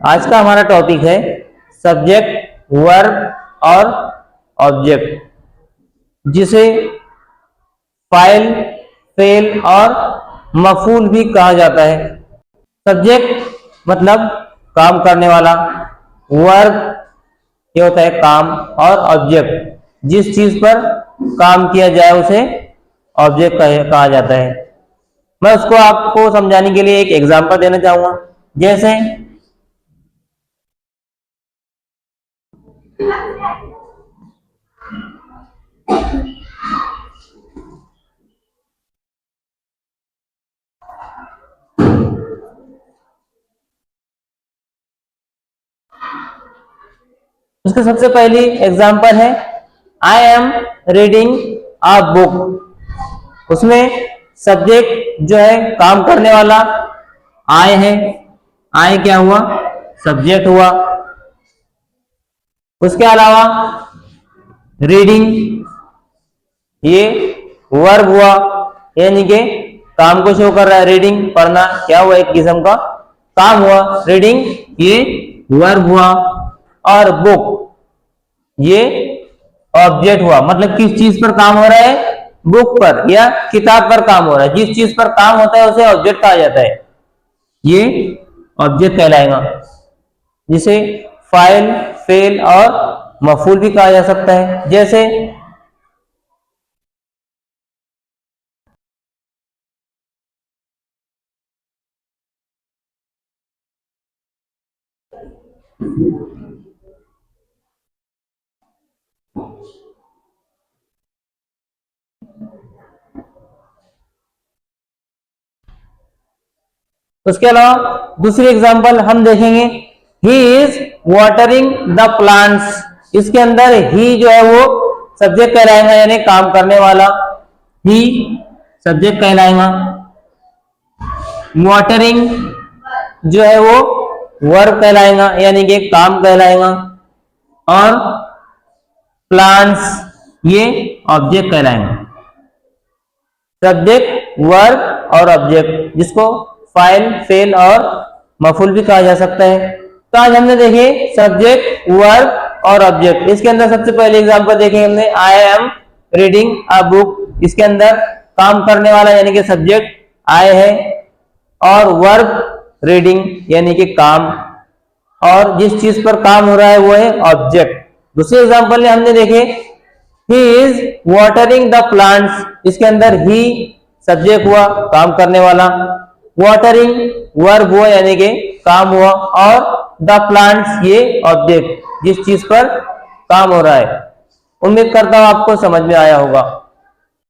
आज का हमारा टॉपिक है सब्जेक्ट, वर्ब और ऑब्जेक्ट, जिसे फाइल, फेल और मफूल भी कहा जाता है। सब्जेक्ट मतलब काम करने वाला, वर्ब ये होता है काम, और ऑब्जेक्ट जिस चीज पर काम किया जाए उसे ऑब्जेक्ट कहा जाता है। मैं उसको आपको समझाने के लिए एक एग्जांपल देना चाहूंगा। जैसे उसके सबसे पहली एग्जांपल है I am reading a book. उसमें सब्जेक्ट जो है काम करने वाला आई है। आई क्या हुआ? सब्जेक्ट हुआ। उसके अलावा रीडिंग ये वर्ब हुआ, यानी कि काम को शो कर रहा है। रीडिंग पढ़ना क्या हुआ? एक किस्म का काम हुआ। रीडिंग ये वर्ब हुआ, और बुक ये ऑब्जेक्ट हुआ। मतलब किस चीज पर काम हो रहा है? बुक पर या किताब पर काम हो रहा है। जिस चीज पर काम होता है उसे ऑब्जेक्ट कहा जाता है। ये ऑब्जेक्ट कहलाएगा, जिसे फाइल, फेल और मफूल भी कहा जा सकता है। जैसे उसके अलावा दूसरी एग्जांपल हम देखेंगे, he is watering the plants. इसके अंदर ही जो है वो सब्जेक्ट कहलाएगा, यानी काम करने वाला। ही सब्जेक्ट कहलाएगा। वाटरिंग जो है वो वर्ब कहलाएगा, यानी कि काम कहलाएगा। और प्लांट्स ये ऑब्जेक्ट कहलाएगा। सब्जेक्ट, वर्ब और ऑब्जेक्ट, जिसको फाइल, फेल और मफूल भी कहा जा सकता है। तो आज हमने देखे सब्जेक्ट, वर्ब और ऑब्जेक्ट। इसके अंदर सबसे पहले एग्जांपल देखेंगे हमने I am reading a book. इसके अंदर काम करने वाला यानी कि सब्जेक्ट आई है, और वर्ब रीडिंग यानी कि काम, और जिस चीज पर काम हो रहा है वो है ऑब्जेक्ट। दूसरे एग्जांपल में हमने देखे he is watering the plants. इसके अंदर ही सब्जेक्ट हुआ, काम करने वाला। वाटरिंग वर्ब हुआ, यानी कि काम हुआ, और द प्लांट्स ये ऑब्जेक्ट, जिस चीज पर काम हो रहा है। उम्मीद करता हूं आपको समझ में आया होगा।